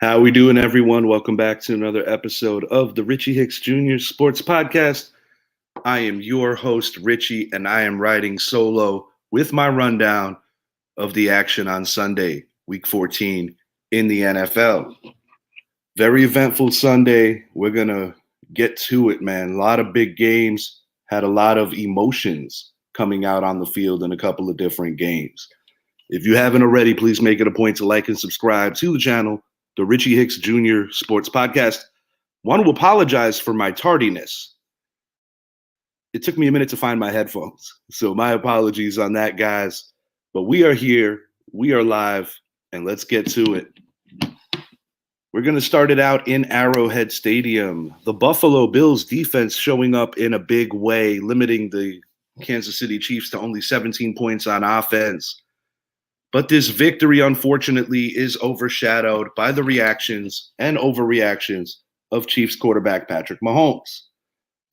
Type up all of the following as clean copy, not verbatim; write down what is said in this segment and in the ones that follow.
How we doing, everyone? Welcome back to another episode of the Richie Hicks Jr. Sports Podcast. I am your host, Richie, and I am riding solo with my rundown of the action on Sunday, Week 14 in the NFL. Very eventful Sunday. We're going to get to it, man. A lot of big games, had a lot of emotions coming out on the field in a couple of different games. If you haven't already, please make it a point to like and subscribe to the channel, the Richie Hicks Jr. Sports Podcast. Want to apologize for my tardiness. It took me a minute to find my headphones, so my apologies on that, guys. But we are here, we are live, and let's get to it. We're going to start it out in Arrowhead Stadium. The Buffalo Bills defense showing up in a big way, limiting the Kansas City Chiefs to only 17 points on offense. But this victory, unfortunately, is overshadowed by the reactions and overreactions of Chiefs quarterback Patrick Mahomes.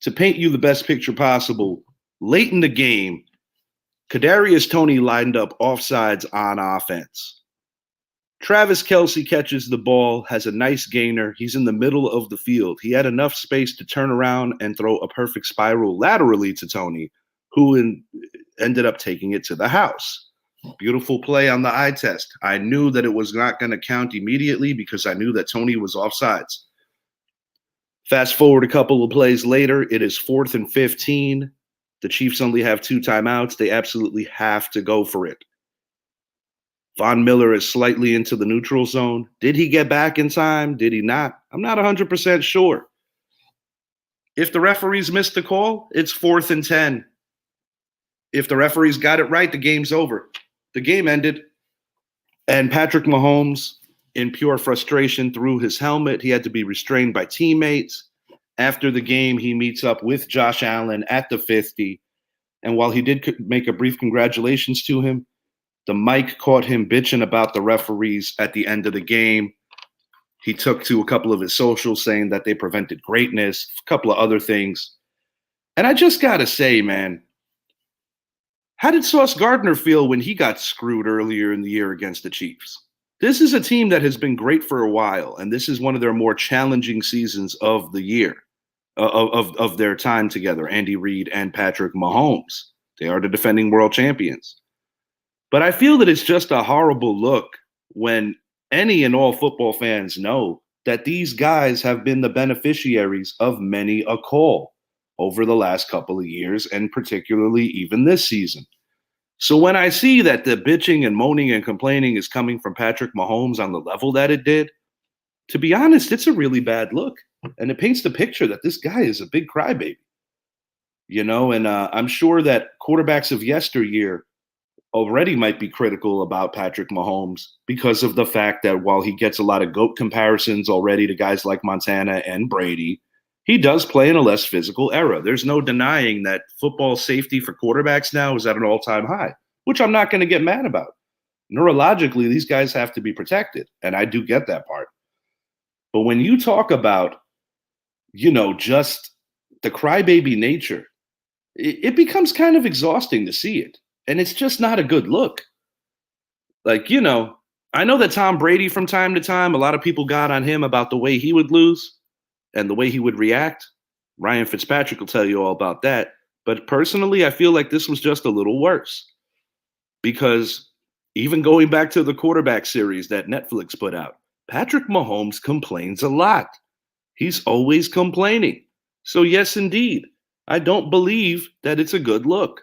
To paint you the best picture possible, late in the game, Kadarius Toney lined up offsides on offense. Travis Kelce catches the ball, has a nice gainer. He's in the middle of the field. He had enough space to turn around and throw a perfect spiral laterally to Toney, who ended up taking it to the house. Beautiful play on the eye test. I knew that it was not going to count immediately because I knew that Toney was offsides. Fast forward a couple of plays later, it is 4th and 15. The Chiefs only have 2 timeouts. They absolutely have to go for it. Von Miller is slightly into the neutral zone. Did he get back in time? Did he not? I'm not 100% sure. If the referees missed the call, it's 4th and 10. If the referees got it right, the game's over. The game ended, and Patrick Mahomes, in pure frustration, threw his helmet. He had to be restrained by teammates. After the game, he meets up with Josh Allen at the 50, and while he did make a brief congratulations to him, the mic caught him bitching about the referees at the end of the game. He took to a couple of his socials saying that they prevented greatness, a couple of other things. And I just got to say, man, how did Sauce Gardner feel when he got screwed earlier in the year against the Chiefs? This is a team that has been great for a while, and this is one of their more challenging seasons of the year, of their time together, Andy Reid and Patrick Mahomes. They are the defending world champions. But I feel that it's just a horrible look when any and all football fans know that these guys have been the beneficiaries of many a call over the last couple of years, and particularly even this season. So when I see that the bitching and moaning and complaining is coming from Patrick Mahomes on the level that it did, to be honest, it's a really bad look. And it paints the picture that this guy is a big crybaby. And I'm sure that quarterbacks of yesteryear already might be critical about Patrick Mahomes because of the fact that while he gets a lot of GOAT comparisons already to guys like Montana and Brady, he does play in a less physical era. There's no denying that football safety for quarterbacks now is at an all-time high, which I'm not going to get mad about. Neurologically, these guys have to be protected, and I do get that part. But when you talk about, just the crybaby nature, it becomes kind of exhausting to see it. And it's just not a good look. I know that Tom Brady from time to time, a lot of people got on him about the way he would lose and the way he would react. Ryan Fitzpatrick will tell you all about that. But personally, I feel like this was just a little worse. Because even going back to the quarterback series that Netflix put out, Patrick Mahomes complains a lot. He's always complaining. So yes, indeed, I don't believe that it's a good look.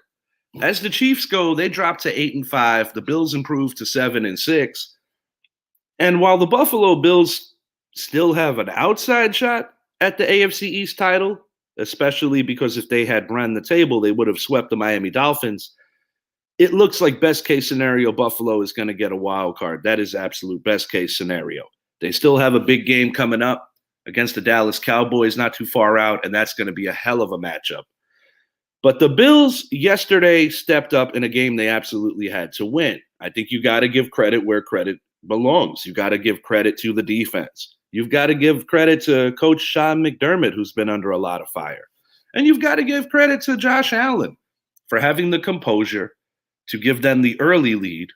As the Chiefs go, they drop to 8-5. The Bills improve to 7-6. And while the Buffalo Bills still have an outside shot at the AFC East title, especially because if they had ran the table, they would have swept the Miami Dolphins. It looks like best case scenario, Buffalo is going to get a wild card. That is absolute best case scenario. They still have a big game coming up against the Dallas Cowboys not too far out, and that's going to be a hell of a matchup. But the Bills yesterday stepped up in a game they absolutely had to win. I think you got to give credit where credit belongs. You got to give credit to the defense. You've got to give credit to Coach Sean McDermott, who's been under a lot of fire. And you've got to give credit to Josh Allen for having the composure to give them the early lead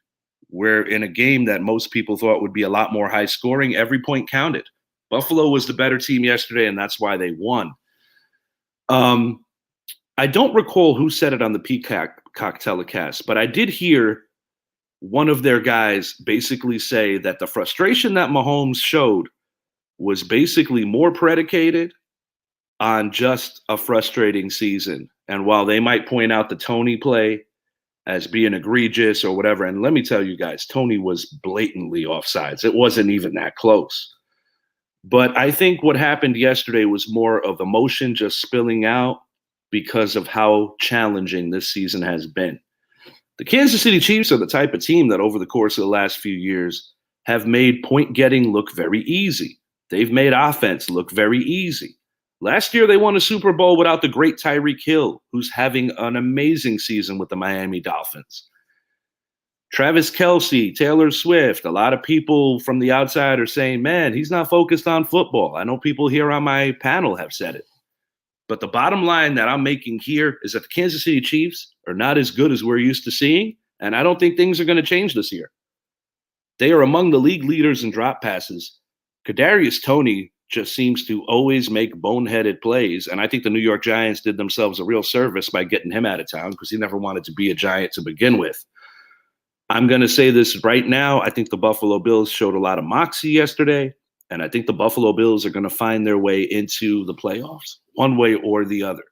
where in a game that most people thought would be a lot more high scoring, every point counted. Buffalo was the better team yesterday, and that's why they won. I don't recall who said it on the Peacock telecast, but I did hear one of their guys basically say that the frustration that Mahomes showed was basically more predicated on just a frustrating season. And while they might point out the Tony play as being egregious or whatever, and let me tell you guys, Tony was blatantly offsides. It wasn't even that close. But I think what happened yesterday was more of emotion just spilling out because of how challenging this season has been. The Kansas City Chiefs are the type of team that over the course of the last few years have made point getting look very easy. They've made offense look very easy. Last year, they won a Super Bowl without the great Tyreek Hill, who's having an amazing season with the Miami Dolphins. Travis Kelce, Taylor Swift, a lot of people from the outside are saying, man, he's not focused on football. I know people here on my panel have said it. But the bottom line that I'm making here is that the Kansas City Chiefs are not as good as we're used to seeing, and I don't think things are going to change this year. They are among the league leaders in drop passes. Kadarius Toney just seems to always make boneheaded plays, and I think the New York Giants did themselves a real service by getting him out of town because he never wanted to be a Giant to begin with. I'm going to say this right now. I think the Buffalo Bills showed a lot of moxie yesterday, and I think the Buffalo Bills are going to find their way into the playoffs one way or the other.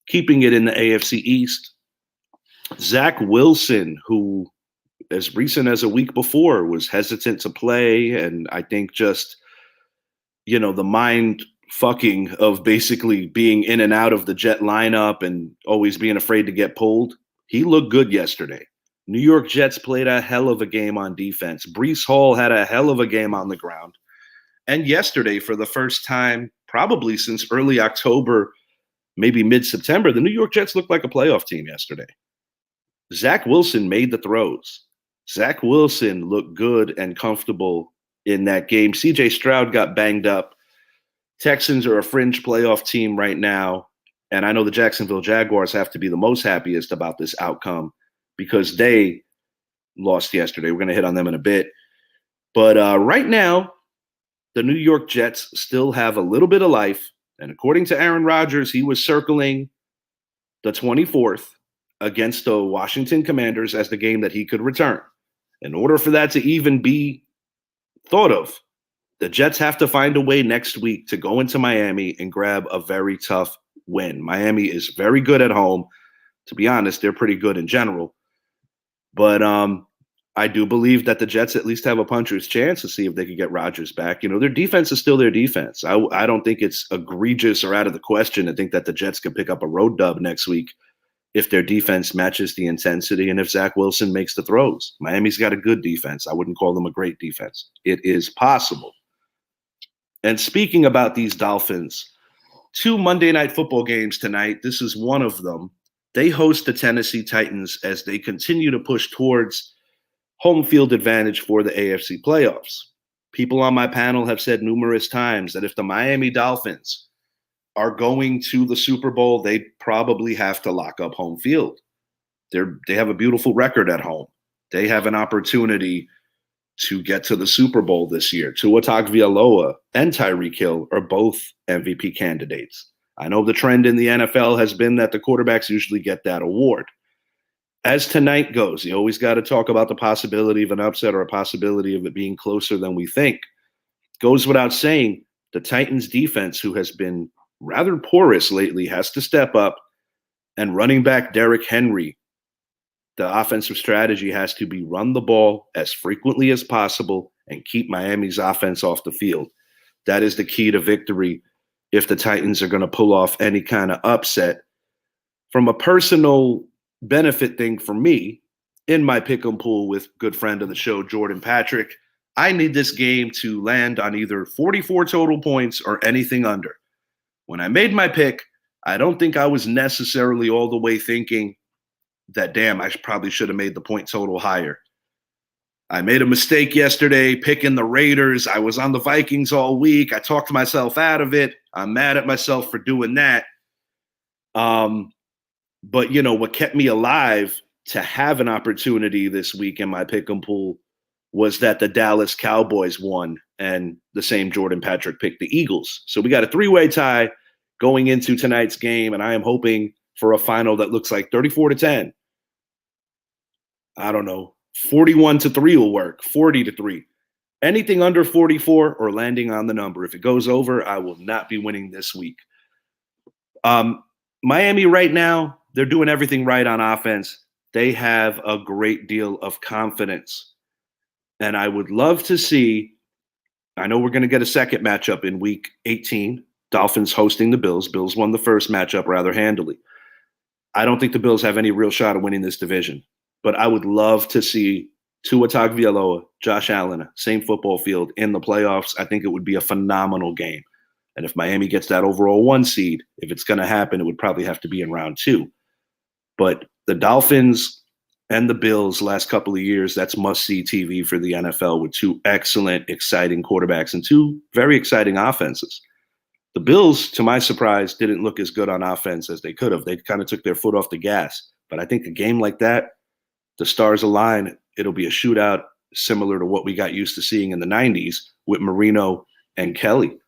Keeping it in the AFC East, Zach Wilson, who as recent as a week before was hesitant to play, and I think just, the mind fucking of basically being in and out of the Jet lineup and always being afraid to get pulled, he looked good yesterday. New York Jets played a hell of a game on defense. Breece Hall had a hell of a game on the ground. And yesterday, for the first time, probably since early October, maybe mid-September, the New York Jets looked like a playoff team yesterday. Zach Wilson made the throws. Zach Wilson looked good and comfortable in that game. C.J. Stroud got banged up. Texans are a fringe playoff team right now. And I know the Jacksonville Jaguars have to be the most happiest about this outcome because they lost yesterday. We're going to hit on them in a bit. But right now, the New York Jets still have a little bit of life. And according to Aaron Rodgers, he was circling the 24th against the Washington Commanders as the game that he could return. In order for that to even be thought of, the Jets have to find a way next week to go into Miami and grab a very tough win. Miami is very good at home. To be honest, they're pretty good in general. But I do believe that the Jets at least have a puncher's chance to see if they could get Rodgers back. Their defense is still their defense. I don't think it's egregious or out of the question to think that the Jets can pick up a road dub next week if their defense matches the intensity and if Zach Wilson makes the throws. Miami's got a good defense. I wouldn't call them a great defense. It is possible. And speaking about these Dolphins, 2 Monday Night Football games tonight. This is one of them. They host the Tennessee Titans as they continue to push towards home field advantage for the AFC playoffs. People on my panel have said numerous times that if the Miami Dolphins are going to the Super Bowl, they probably have to lock up home field. They have a beautiful record at home. They have an opportunity to get to the Super Bowl this year. Tua Tagovailoa and Tyreek Hill are both MVP candidates. I know the trend in the NFL has been that the quarterbacks usually get that award. As tonight goes, you always got to talk about the possibility of an upset or a possibility of it being closer than we think. Goes without saying, the Titans defense, who has been rather porous lately, has to step up, and running back Derrick Henry, the offensive strategy has to be run the ball as frequently as possible and keep Miami's offense off the field. That is the key to victory if the Titans are going to pull off any kind of upset. From a personal benefit thing for me, in my pick'em pool with good friend of the show, Jordan Patrick, I need this game to land on either 44 total points or anything under. When I made my pick, I don't think I was necessarily all the way thinking that, damn, I probably should have made the point total higher. I made a mistake yesterday picking the Raiders. I was on the Vikings all week. I talked myself out of it. I'm mad at myself for doing that. But, what kept me alive to have an opportunity this week in my pick'em pool was that the Dallas Cowboys won and the same Jordan Patrick picked the Eagles. So we got a three-way tie going into tonight's game, and I am hoping for a final that looks like 34-10. I don't know, 41-3 will work, 40-3. Anything under 44 or landing on the number. If it goes over, I will not be winning this week. Miami right now, they're doing everything right on offense. They have a great deal of confidence. And I would love to see, I know we're going to get a second matchup in week 18. Dolphins hosting the Bills. Bills won the first matchup rather handily. I don't think the Bills have any real shot of winning this division. But I would love to see Tua Tagovailoa, Josh Allen, same football field in the playoffs. I think it would be a phenomenal game. And if Miami gets that overall 1 seed, if it's going to happen, it would probably have to be in round 2. But the Dolphins and the Bills last couple of years, that's must-see TV for the NFL with 2 excellent, exciting quarterbacks and 2 very exciting offenses. The Bills, to my surprise, didn't look as good on offense as they could have. They kind of took their foot off the gas. But I think a game like that, the stars align, it'll be a shootout similar to what we got used to seeing in the 90s with Marino and Kelly.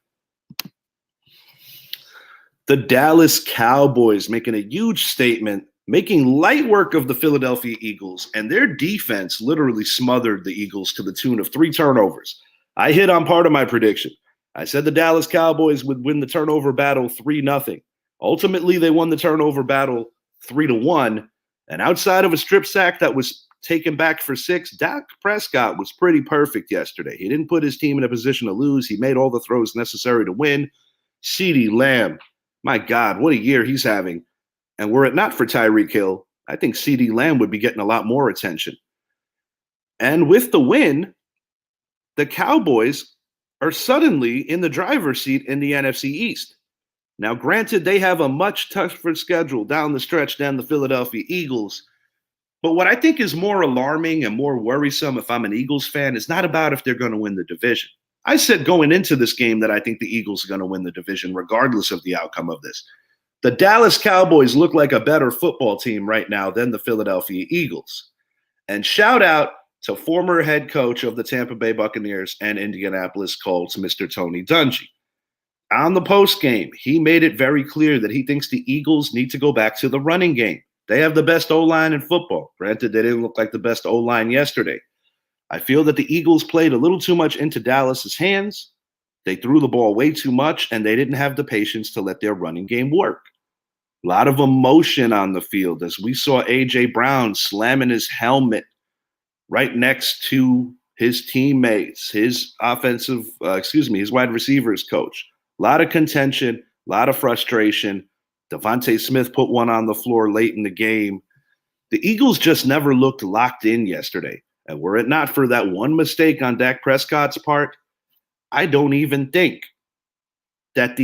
The Dallas Cowboys making a huge statement, making light work of the Philadelphia Eagles, and their defense literally smothered the Eagles to the tune of 3 turnovers. I hit on part of my prediction. I said the Dallas Cowboys would win the turnover battle 3-0. Ultimately, they won the turnover battle 3-1. And outside of a strip sack that was taken back for 6, Dak Prescott was pretty perfect yesterday. He didn't put his team in a position to lose. He made all the throws necessary to win. CeeDee Lamb, my God, what a year he's having. And were it not for Tyreek Hill, I think CeeDee Lamb would be getting a lot more attention. And with the win, the Cowboys are suddenly in the driver's seat in the NFC East. Now, granted, they have a much tougher schedule down the stretch than the Philadelphia Eagles. But what I think is more alarming and more worrisome if I'm an Eagles fan is not about if they're going to win the division. I said going into this game that I think the Eagles are going to win the division regardless of the outcome of this. The Dallas Cowboys look like a better football team right now than the Philadelphia Eagles. And shout out to former head coach of the Tampa Bay Buccaneers and Indianapolis Colts, Mr. Tony Dungy. On the post game, he made it very clear that he thinks the Eagles need to go back to the running game. They have the best O-line in football. Granted, they didn't look like the best O-line yesterday. I feel that the Eagles played a little too much into Dallas's hands. They threw the ball way too much, and they didn't have the patience to let their running game work. A lot of emotion on the field as we saw A.J. Brown slamming his helmet right next to his teammates, his his wide receivers coach. A lot of contention, a lot of frustration. Devontae Smith put one on the floor late in the game. The Eagles just never looked locked in yesterday. And were it not for that one mistake on Dak Prescott's part, I don't even think that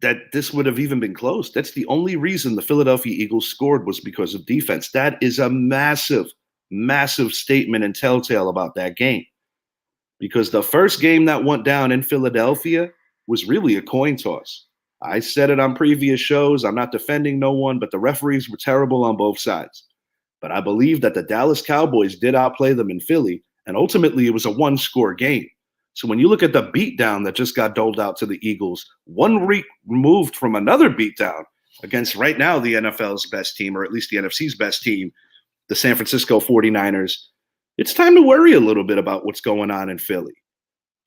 that this would have even been close. That's the only reason the Philadelphia Eagles scored was because of defense. That is a massive, massive statement and telltale about that game. Because the first game that went down in Philadelphia was really a coin toss. I said it on previous shows. I'm not defending no one, but the referees were terrible on both sides. But I believe that the Dallas Cowboys did outplay them in Philly, and ultimately it was a 1-score game. So when you look at the beatdown that just got doled out to the Eagles, 1 week removed from another beatdown against right now the NFL's best team, or at least the NFC's best team, the San Francisco 49ers, it's time to worry a little bit about what's going on in Philly.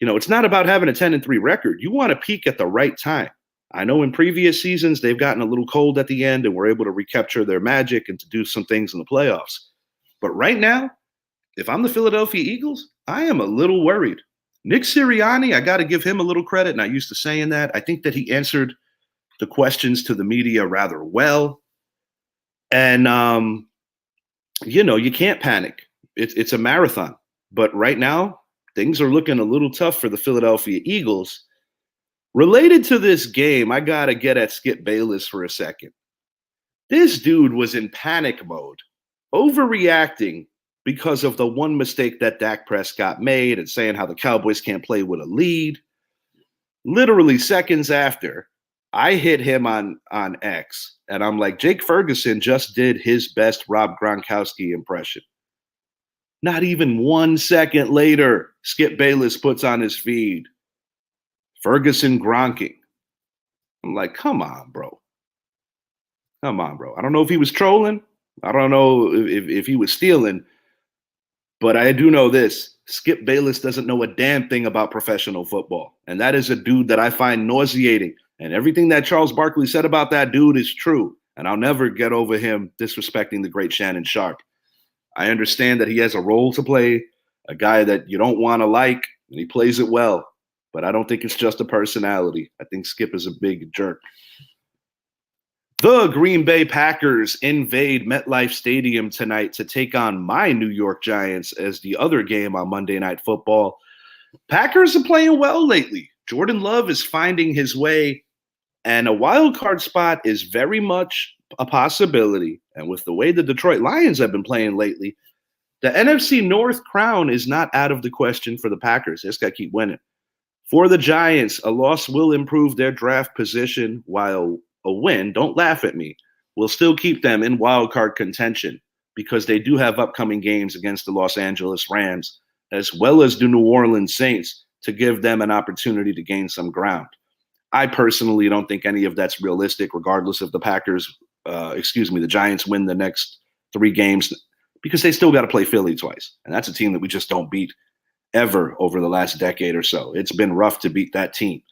You know, it's not about having a 10-3 record. You want to peak at the right time. I know in previous seasons they've gotten a little cold at the end and were able to recapture their magic and to do some things in the playoffs. But right now, if I'm the Philadelphia Eagles, I am a little worried. Nick Sirianni, I got to give him a little credit, not used to saying that. I think that he answered the questions to the media rather well. And, you can't panic. It's a marathon. But right now, things are looking a little tough for the Philadelphia Eagles. Related to this game, I got to get at Skip Bayless for a second. This dude was in panic mode, overreacting because of the one mistake that Dak Prescott made and saying how the Cowboys can't play with a lead. Literally seconds after, I hit him on X, and I'm like, Jake Ferguson just did his best Rob Gronkowski impression. Not even 1 second later, Skip Bayless puts on his feed, Ferguson gronking. I'm like, come on, bro. Come on, bro. I don't know if he was trolling. I don't know if he was stealing, but I do know this. Skip Bayless doesn't know a damn thing about professional football. And that is a dude that I find nauseating. And everything that Charles Barkley said about that dude is true. And I'll never get over him disrespecting the great Shannon Sharpe. I understand that he has a role to play, a guy that you don't want to like, and he plays it well. But I don't think it's just a personality. I think Skip is a big jerk. The Green Bay Packers invade MetLife Stadium tonight to take on my New York Giants as the other game on Monday Night Football. Packers are playing well lately. Jordan Love is finding his way, and a wild card spot is very much a possibility. And with the way the Detroit Lions have been playing lately, the NFC North crown is not out of the question for the Packers. They just got to keep winning. For the Giants, a loss will improve their draft position, while a win, don't laugh at me, will still keep them in wild card contention because they do have upcoming games against the Los Angeles Rams as well as the New Orleans Saints to give them an opportunity to gain some ground. I personally don't think any of that's realistic, regardless if the the Giants win the next 3 games, because they still got to play Philly twice. And that's a team that we just don't beat ever over the last decade or so. It's been rough to beat that team.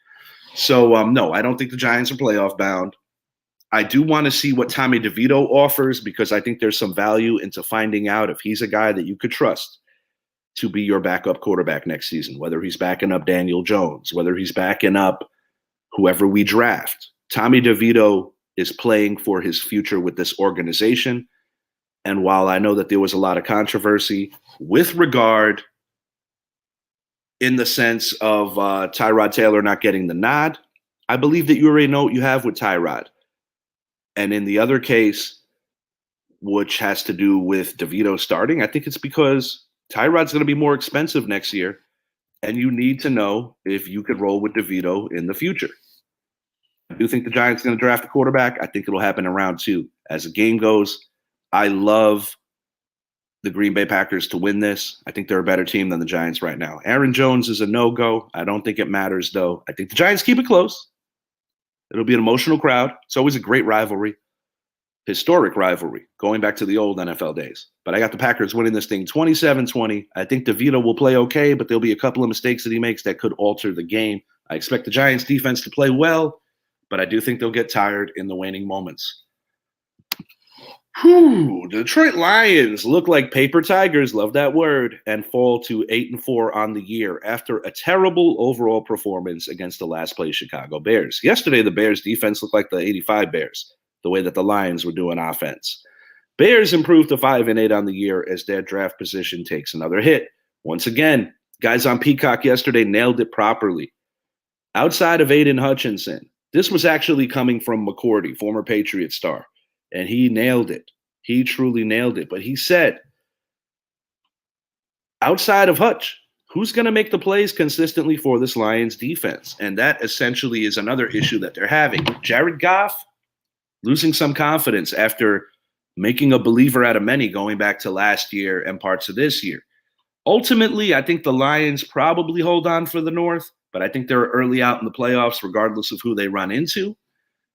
So, no, I don't think the Giants are playoff bound. I do want to see what Tommy DeVito offers because I think there's some value into finding out if he's a guy that you could trust to be your backup quarterback next season, whether he's backing up Daniel Jones, whether he's backing up whoever we draft. Tommy DeVito is playing for his future with this organization. And while I know that there was a lot of controversy with regard in the sense of Tyrod Taylor not getting the nod, I believe that you already know what you have with Tyrod. And in the other case, which has to do with DeVito starting, I think it's because Tyrod's going to be more expensive next year, and you need to know if you could roll with DeVito in the future. I do think the Giants are going to draft a quarterback. I think it'll happen in round 2. As the game goes, I love the Green Bay Packers to win this. I think they're a better team than the Giants right now. Aaron Jones is a no-go. I don't think it matters, though. I think the Giants keep it close. It'll be an emotional crowd. It's always a great rivalry, historic rivalry, going back to the old NFL days. But I got the Packers winning this thing 27-20. I think DeVito will play okay, but there'll be a couple of mistakes that he makes that could alter the game. I expect the Giants defense to play well, but I do think they'll get tired in the waning moments. The Detroit Lions look like paper tigers, love that word, and fall to 8-4 on the year after a terrible overall performance against the last place Chicago Bears. Yesterday, the Bears defense looked like the 85 Bears, the way that the Lions were doing offense. Bears improved to 5-8 on the year as their draft position takes another hit. Once again, guys on Peacock yesterday nailed it properly. Outside of Aiden Hutchinson, this was actually coming from McCourty, former Patriot star. And he nailed it. He truly nailed it. But he said, outside of Hutch, who's going to make the plays consistently for this Lions defense? And that essentially is another issue that they're having. Jared Goff losing some confidence after making a believer out of many going back to last year and parts of this year. Ultimately, I think the Lions probably hold on for the North, but I think they're early out in the playoffs regardless of who they run into.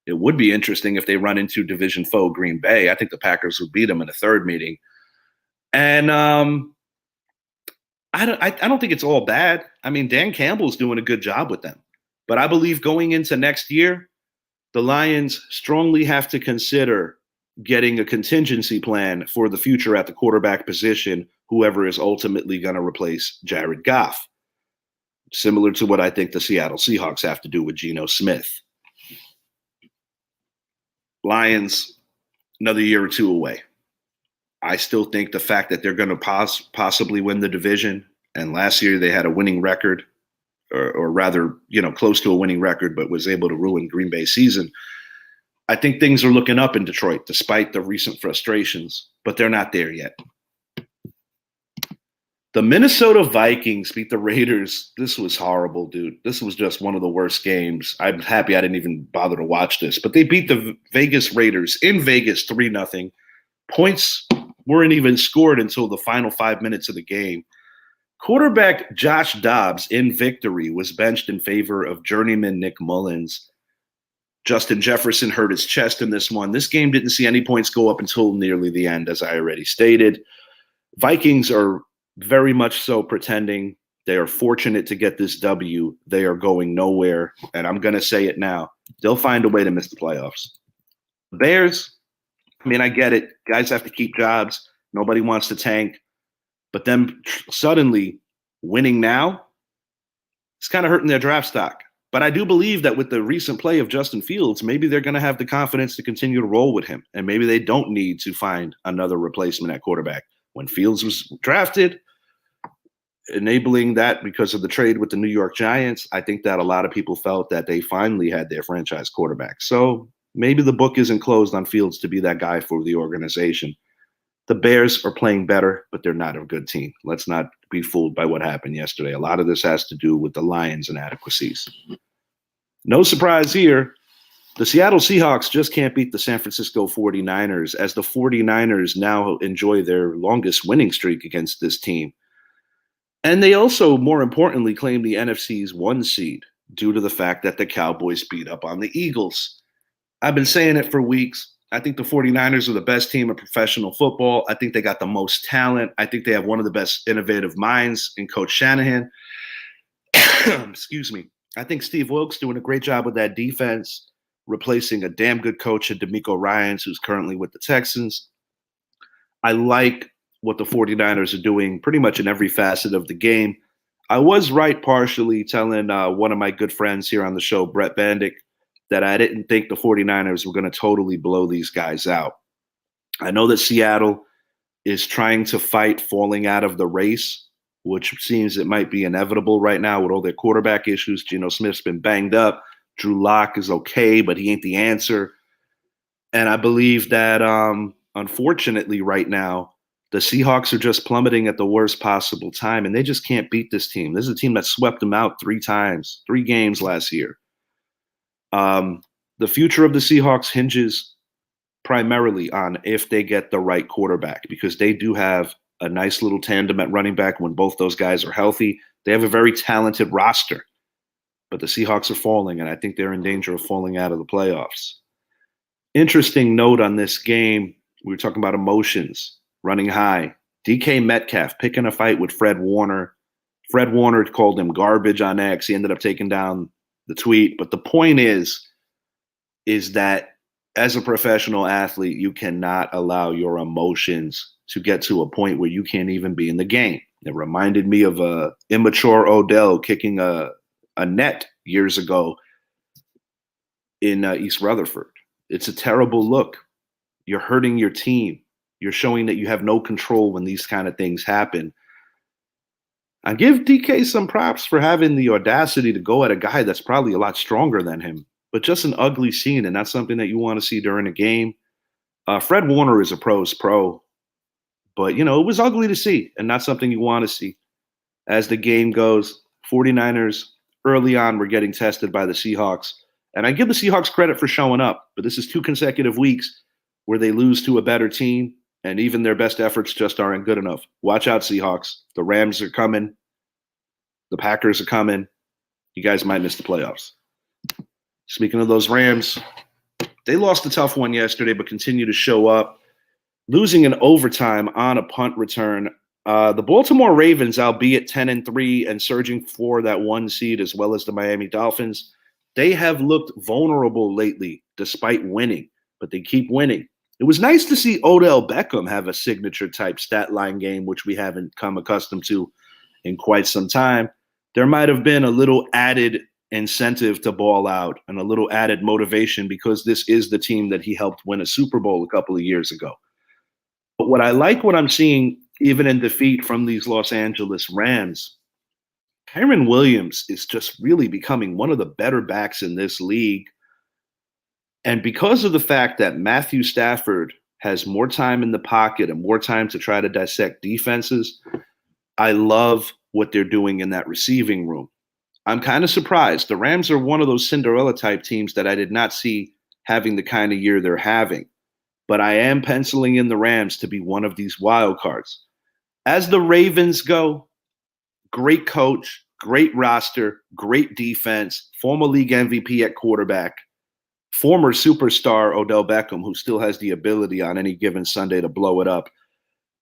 It would be interesting if they run into division foe Green Bay. I think the Packers would beat them in a third meeting. And I don't think it's all bad. I mean, Dan Campbell's doing a good job with them. But I believe going into next year, the Lions strongly have to consider getting a contingency plan for the future at the quarterback position, whoever is ultimately going to replace Jared Goff. Similar to what I think the Seattle Seahawks have to do with Geno Smith. Lions, another year or 2 away. I still think the fact that they're going to possibly win the division, and last year they had a winning record, or rather, close to a winning record, but was able to ruin Green Bay's season. I think things are looking up in Detroit, despite the recent frustrations, but they're not there yet. The Minnesota Vikings beat the Raiders. This was horrible, dude. This was just one of the worst games. I'm happy I didn't even bother to watch this, but they beat the Vegas Raiders in Vegas 3-0. Points weren't even scored until the final 5 minutes of the game. Quarterback Josh Dobbs in victory was benched in favor of journeyman Nick Mullins. Justin Jefferson hurt his chest in this one. This game didn't see any points go up until nearly the end, as I already stated. Vikings are very much so pretending. They are fortunate to get this W. They are going nowhere, and I'm going to say it now. They'll find a way to miss the playoffs. The Bears, I mean, I get it. Guys have to keep jobs. Nobody wants to tank. But them suddenly winning now, it's kind of hurting their draft stock. But I do believe that with the recent play of Justin Fields, maybe they're going to have the confidence to continue to roll with him. And maybe they don't need to find another replacement at quarterback. When Fields was drafted, enabling that because of the trade with the New York Giants, I think that a lot of people felt that they finally had their franchise quarterback. So maybe the book isn't closed on Fields to be that guy for the organization. The Bears are playing better, but they're not a good team. Let's not be fooled by what happened yesterday. A lot of this has to do with the Lions' inadequacies. No surprise here. The Seattle Seahawks just can't beat the San Francisco 49ers, as the 49ers now enjoy their longest winning streak against this team. And they also, more importantly, claim the NFC's 1 seed due to the fact that the Cowboys beat up on the Eagles. I've been saying it for weeks. I think the 49ers are the best team in professional football. I think they got the most talent. I think they have one of the best innovative minds in Coach Shanahan. Excuse me. I think Steve Wilkes doing a great job with that defense, replacing a damn good coach in DeMeco Ryans, who's currently with the Texans. I like what the 49ers are doing pretty much in every facet of the game. I was right partially telling one of my good friends here on the show, Brett Bandick, that I didn't think the 49ers were going to totally blow these guys out. I know that Seattle is trying to fight falling out of the race, which seems it might be inevitable right now with all their quarterback issues. Geno Smith's been banged up. Drew Lock is okay, but he ain't the answer. And I believe that, unfortunately, right now, the Seahawks are just plummeting at the worst possible time, and they just can't beat this team. This is a team that swept them out 3 games last year. The future of the Seahawks hinges primarily on if they get the right quarterback, because they do have a nice little tandem at running back when both those guys are healthy. They have a very talented roster, but the Seahawks are falling, and I think they're in danger of falling out of the playoffs. Interesting note on this game, we were talking about emotions running high. DK Metcalf picking a fight with Fred Warner. Fred Warner called him garbage on X. He ended up taking down the tweet. But the point is that as a professional athlete, you cannot allow your emotions to get to a point where you can't even be in the game. It reminded me of a immature Odell kicking a net years ago in East Rutherford. It's a terrible look. You're hurting your team. You're showing that you have no control when these kind of things happen. I give DK some props for having the audacity to go at a guy that's probably a lot stronger than him, but just an ugly scene, and not something that you want to see during a game. Fred Warner is a pro's pro, but, it was ugly to see and not something you want to see. As the game goes, 49ers early on were getting tested by the Seahawks, and I give the Seahawks credit for showing up, but this is 2 consecutive weeks where they lose to a better team, and even their best efforts just aren't good enough. Watch out, Seahawks. The Rams are coming. The Packers are coming. You guys might miss the playoffs. Speaking of those Rams, they lost a tough one yesterday, but continue to show up. Losing in overtime on a punt return. The Baltimore Ravens, albeit 10-3 and surging for that 1 seed, as well as the Miami Dolphins, they have looked vulnerable lately despite winning, but they keep winning. It was nice to see Odell Beckham have a signature type stat line game, which we haven't come accustomed to in quite some time. There might have been a little added incentive to ball out and a little added motivation because this is the team that he helped win a Super Bowl a couple of years ago. But what I'm seeing, even in defeat from these Los Angeles Rams, Kyren Williams is just really becoming one of the better backs in this league. And because of the fact that Matthew Stafford has more time in the pocket and more time to try to dissect defenses, I love what they're doing in that receiving room. I'm kind of surprised. The Rams are one of those Cinderella type teams that I did not see having the kind of year they're having. But I am penciling in the Rams to be one of these wild cards. As the Ravens go, great coach, great roster, great defense, former league MVP at quarterback, former superstar Odell Beckham, who still has the ability on any given Sunday to blow it up.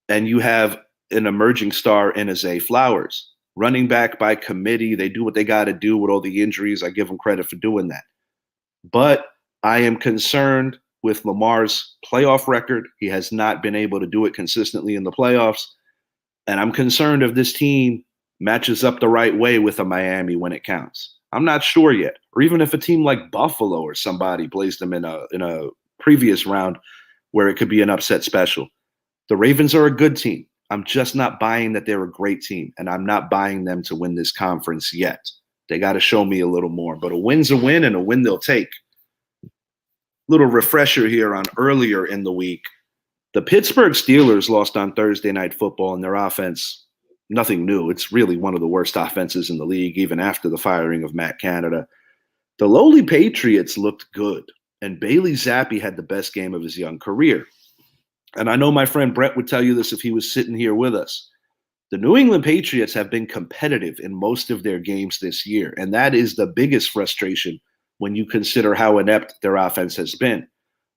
And you have an emerging star in Zay Flowers. Running back by committee. They do what they got to do with all the injuries. I give them credit for doing that. But I am concerned with Lamar's playoff record. He has not been able to do it consistently in the playoffs. And I'm concerned if this team matches up the right way with a Miami when it counts. I'm not sure yet. Or even if a team like Buffalo or somebody plays them in a previous round where it could be an upset special. The Ravens are a good team. I'm just not buying that they're a great team, and I'm not buying them to win this conference yet. They got to show me a little more, but a win's a win, and a win they'll take. Little refresher here on earlier in the week. The Pittsburgh Steelers lost on Thursday Night Football, and their offense, nothing new. It's really one of the worst offenses in the league, even after the firing of Matt Canada. The lowly Patriots looked good, and Bailey Zappi had the best game of his young career. And I know my friend Brett would tell you this if he was sitting here with us. The New England Patriots have been competitive in most of their games this year, and that is the biggest frustration when you consider how inept their offense has been.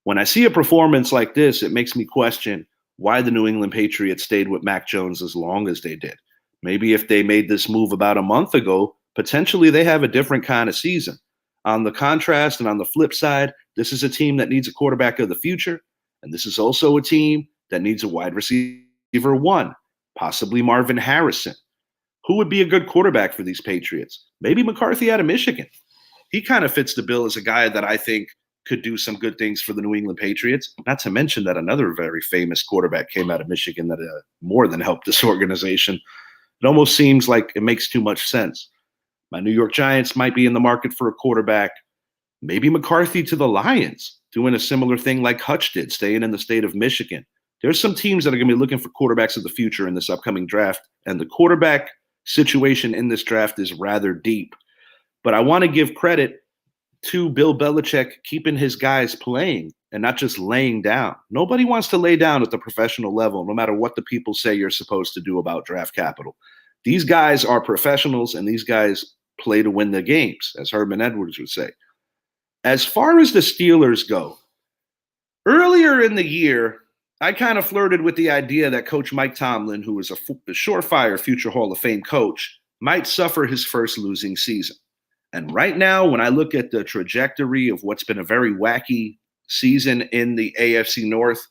When I see a performance like this, it makes me question why the New England Patriots stayed with Mac Jones as long as they did. Maybe if they made this move about a month ago, potentially they have a different kind of season. On the contrast and on the flip side, this is a team that needs a quarterback of the future. And this is also a team that needs a wide receiver one, possibly Marvin Harrison. Who would be a good quarterback for these Patriots? Maybe McCarthy out of Michigan. He kind of fits the bill as a guy that I think could do some good things for the New England Patriots. Not to mention that another very famous quarterback came out of Michigan that more than helped this organization. It almost seems like it makes too much sense. My New York Giants might be in the market for a quarterback. Maybe McCarthy to the Lions, doing a similar thing like Hutch did, staying in the state of Michigan. There's some teams that are going to be looking for quarterbacks of the future in this upcoming draft, and the quarterback situation in this draft is rather deep. But I want to give credit to Bill Belichick keeping his guys playing and not just laying down. Nobody wants to lay down at the professional level, no matter what the people say you're supposed to do about draft capital. These guys are professionals, and these guys play to win the games, as Herman Edwards would say. As far as the Steelers go, earlier in the year, I kind of flirted with the idea that Coach Mike Tomlin, who is a surefire future Hall of Fame coach, might suffer his first losing season. And right now, when I look at the trajectory of what's been a very wacky season in the AFC North,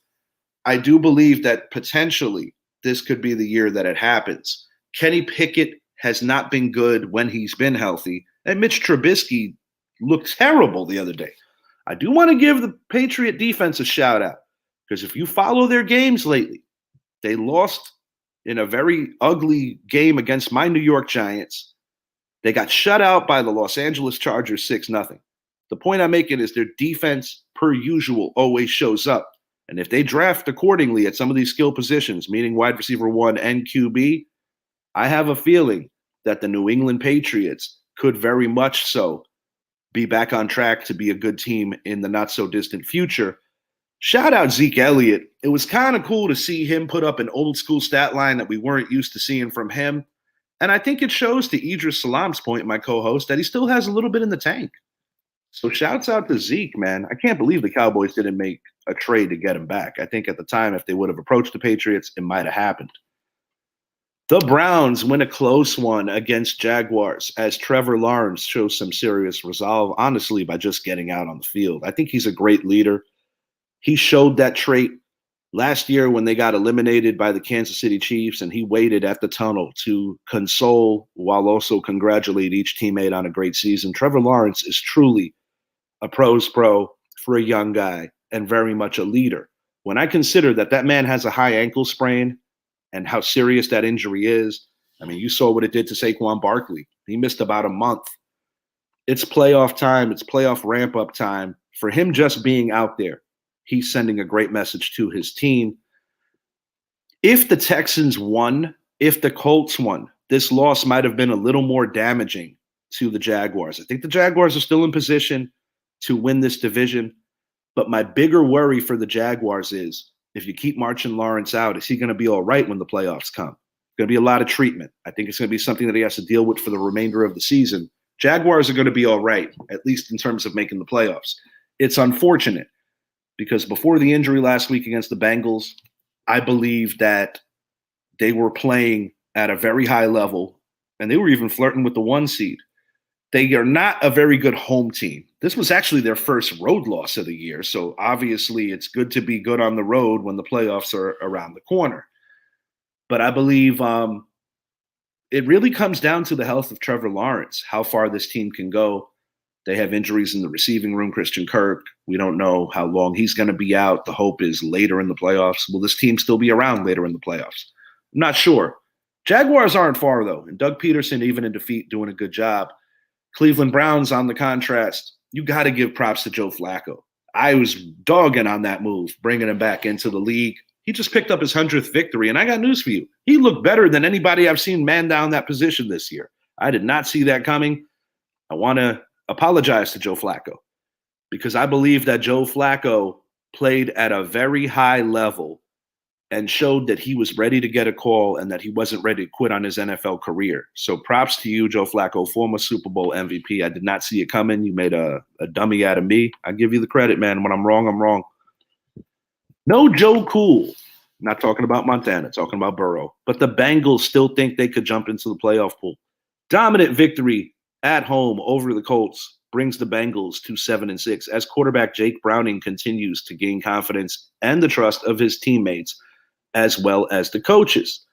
I do believe that potentially this could be the year that it happens. Kenny Pickett has not been good when he's been healthy, and Mitch Trubisky looked terrible the other day. I do want to give the Patriot defense a shout out, because if you follow their games lately, they lost in a very ugly game against my New York Giants. They got shut out by the Los Angeles Chargers 6-0. The point I'm making is their defense, per usual, always shows up. And if they draft accordingly at some of these skill positions, meaning wide receiver one and QB, I have a feeling that the New England Patriots could very much so be back on track to be a good team in the not so distant future. Shout out Zeke Elliott. It was kind of cool to see him put up an old school stat line that we weren't used to seeing from him. And I think it shows, to Idris Salam's point, my co-host, that he still has a little bit in the tank. So shouts out to Zeke, man. I can't believe the Cowboys didn't make a trade to get him back. I think at the time, if they would have approached the Patriots, it might have happened. The Browns win a close one against Jaguars as Trevor Lawrence shows some serious resolve, honestly, by just getting out on the field. I think he's a great leader. He showed that trait last year when they got eliminated by the Kansas City Chiefs, and he waited at the tunnel to console while also congratulate each teammate on a great season. Trevor Lawrence is truly a pro's pro for a young guy and very much a leader. When I consider that that man has a high ankle sprain and how serious that injury is, I mean, you saw what it did to Saquon Barkley. He missed about a month. It's playoff time. It's playoff ramp-up time. For him just being out there, he's sending a great message to his team. If the Texans won if the Colts won, this loss might have been a little more damaging to the Jaguars. I think the Jaguars are still in position to win this division, but my bigger worry for the Jaguars is if you keep Marchin Lawrence out, is he going to be all right when the playoffs come? Going to be a lot of treatment. I think it's going to be something that he has to deal with for the remainder of the season. Jaguars are going to be all right, at least in terms of making the playoffs. It's unfortunate because before the injury last week against the Bengals, I believe that they were playing at a very high level, and they were even flirting with the 1 seed. They are not a very good home team. This was actually their first road loss of the year, so obviously it's good to be good on the road when the playoffs are around the corner. But I believe it really comes down to the health of Trevor Lawrence, how far this team can go. They have injuries in the receiving room. Christian Kirk, we don't know how long he's going to be out. The hope is later in the playoffs. Will this team still be around later in the playoffs? I'm not sure. Jaguars aren't far, though. And Doug Peterson, even in defeat, doing a good job. Cleveland Browns, on the contrast, you got to give props to Joe Flacco. I was dogging on that move, bringing him back into the league. He just picked up his 100th victory, and I got news for you. He looked better than anybody I've seen man down that position this year. I did not see that coming. I want to apologize to Joe Flacco because I believe that Joe Flacco played at a very high level and showed that he was ready to get a call and that he wasn't ready to quit on his NFL career. So props to you, Joe Flacco, former Super Bowl MVP. I did not see it coming. You made a dummy out of me. I give you the credit, man. When I'm wrong, I'm wrong. No Joe Cool. Not talking about Montana, talking about Burrow. But the Bengals still think they could jump into the playoff pool. Dominant victory at home over the Colts brings the Bengals to 7-6 as quarterback Jake Browning continues to gain confidence and the trust of his teammates as well as the coaches.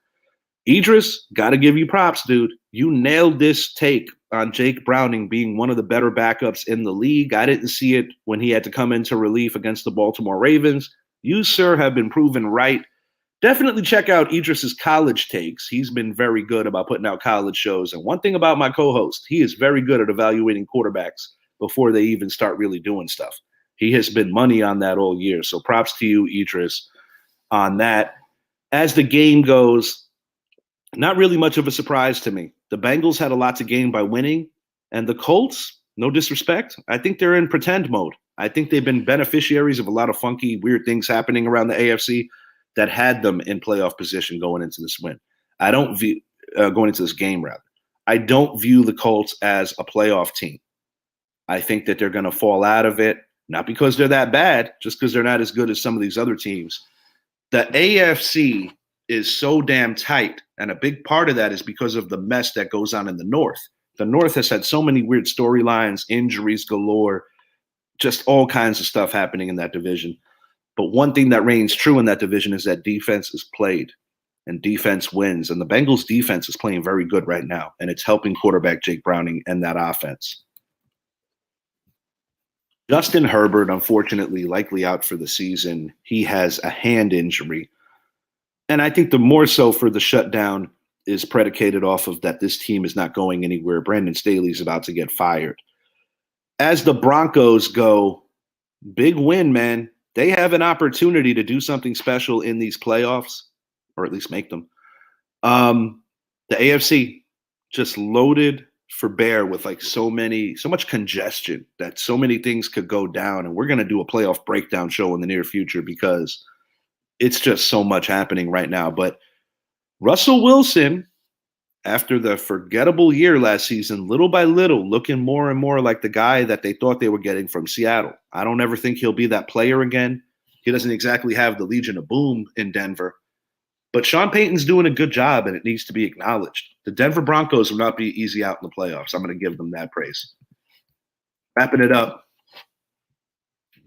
Idris, got to give you props, dude. You nailed this take on Jake Browning being one of the better backups in the league. I didn't see it when he had to come into relief against the Baltimore Ravens. You, sir, have been proven right. Definitely check out Idris's college takes. He's been very good about putting out college shows. And one thing about my co-host, he is very good at evaluating quarterbacks before they even start really doing stuff. He has been money on that all year. So props to you, Idris, on that. As the game goes, not really much of a surprise to me. The Bengals had a lot to gain by winning, and the Colts, no disrespect, I think they're in pretend mode. I think they've been beneficiaries of a lot of funky, weird things happening around the AFC that had them in playoff position going into this win. I don't view going into this game, rather. I don't view the Colts as a playoff team. I think that they're going to fall out of it, not because they're that bad, just because they're not as good as some of these other teams. The AFC is so damn tight, and a big part of that is because of the mess that goes on in the North. The North has had so many weird storylines, injuries galore, just all kinds of stuff happening in that division. But one thing that reigns true in that division is that defense is played and defense wins. And the Bengals defense is playing very good right now, and it's helping quarterback Jake Browning and that offense. Justin Herbert, unfortunately, likely out for the season. He has a hand injury. And I think the more so for the shutdown is predicated off of that this team is not going anywhere. Brandon Staley's about to get fired. As the Broncos go, big win, man. They have an opportunity to do something special in these playoffs, or at least make them. The AFC just loaded for bear with like so much congestion that so many things could go down. And we're going to do a playoff breakdown show in the near future because it's just so much happening right now. But Russell Wilson, after the forgettable year last season, little by little, looking more and more like the guy that they thought they were getting from Seattle. I don't ever think he'll be that player again. He doesn't exactly have the Legion of Boom in Denver. But Sean Payton's doing a good job, and it needs to be acknowledged. The Denver Broncos will not be easy out in the playoffs. I'm going to give them that praise. Wrapping it up,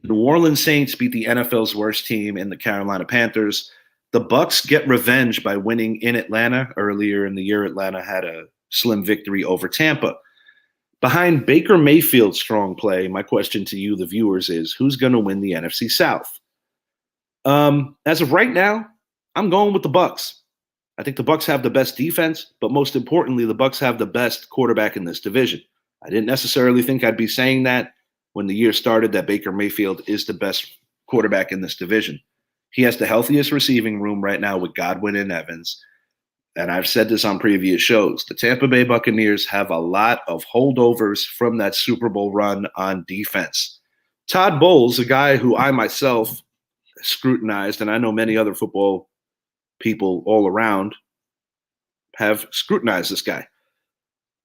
the New Orleans Saints beat the NFL's worst team in the Carolina Panthers. The Bucs get revenge by winning in Atlanta. Earlier in the year, Atlanta had a slim victory over Tampa. Behind Baker Mayfield's strong play, my question to you, the viewers, is who's going to win the NFC South? As of right now, I'm going with the Bucs. I think the Bucs have the best defense, but most importantly, the Bucs have the best quarterback in this division. I didn't necessarily think I'd be saying that when the year started, that Baker Mayfield is the best quarterback in this division. He has the healthiest receiving room right now with Godwin and Evans. and I've said this on previous shows, the Tampa Bay Buccaneers have a lot of holdovers from that Super Bowl run on defense. Todd Bowles, a guy who I myself scrutinized, and I know many other football people all around have scrutinized this guy.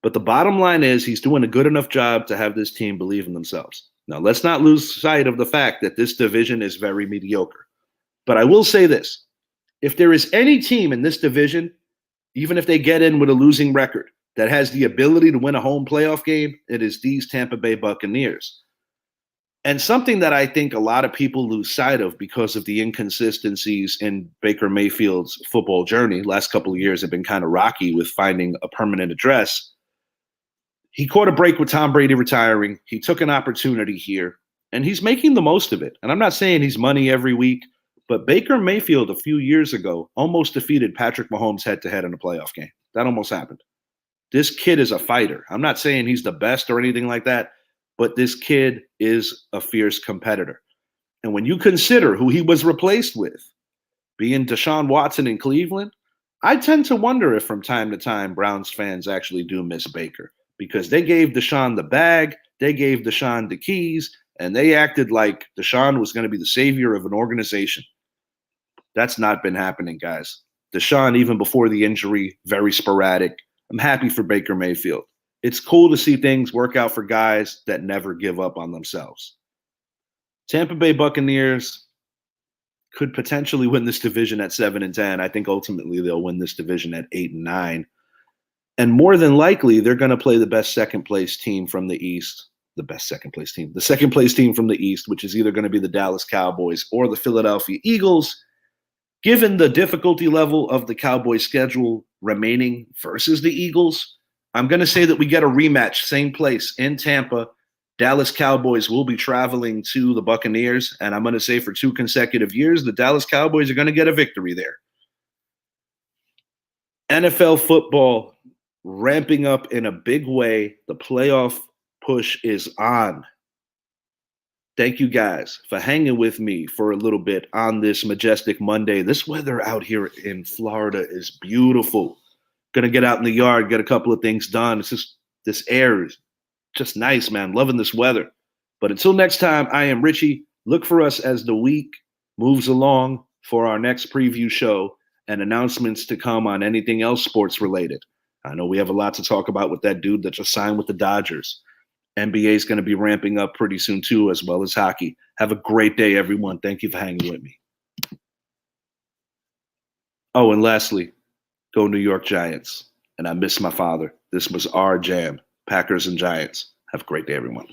But the bottom line is he's doing a good enough job to have this team believe in themselves. Now, let's not lose sight of the fact that this division is very mediocre. But I will say this. If there is any team in this division, even if they get in with a losing record, that has the ability to win a home playoff game, it is these Tampa Bay Buccaneers. And something that I think a lot of people lose sight of because of the inconsistencies in Baker Mayfield's football journey, last couple of years have been kind of rocky with finding a permanent address. He caught a break with Tom Brady retiring. He took an opportunity here, and he's making the most of it. And I'm not saying he's money every week, but Baker Mayfield a few years ago almost defeated Patrick Mahomes head-to-head in a playoff game. That almost happened. This kid is a fighter. I'm not saying he's the best or anything like that, but this kid is a fierce competitor. And when you consider who he was replaced with, being Deshaun Watson in Cleveland, I tend to wonder if from time to time Browns fans actually do miss Baker, because they gave Deshaun the bag, they gave Deshaun the keys, and they acted like Deshaun was going to be the savior of an organization. That's not been happening, guys. Deshaun, even before the injury, very sporadic. I'm happy for Baker Mayfield. It's cool to see things work out for guys that never give up on themselves. Tampa Bay Buccaneers could potentially win this division at 7-10. I think ultimately they'll win this division at 8-9. And more than likely, they're going to play the best second place team from the East. The second place team from the East, which is either going to be the Dallas Cowboys or the Philadelphia Eagles. Given the difficulty level of the Cowboys schedule remaining versus the Eagles, I'm going to say that we get a rematch, same place in Tampa. Dallas Cowboys will be traveling to the Buccaneers, and I'm going to say for 2 consecutive years, the Dallas Cowboys are going to get a victory there. NFL football ramping up in a big way. The playoff push is on. Thank you guys for hanging with me for a little bit on this majestic Monday. This weather out here in Florida is beautiful. Gonna get out in the yard, get a couple of things done. It's just, this air is just nice, man. Loving this weather. But until next time, I am Richie. Look for us as the week moves along for our next preview show and announcements to come on anything else sports related. I know we have a lot to talk about with that dude that just signed with the Dodgers. NBA is going to be ramping up pretty soon too, as well as hockey. Have a great day, everyone. Thank you for hanging with me. Oh, and lastly, go New York Giants. And I miss my father. This was our jam, Packers and Giants. Have a great day, everyone.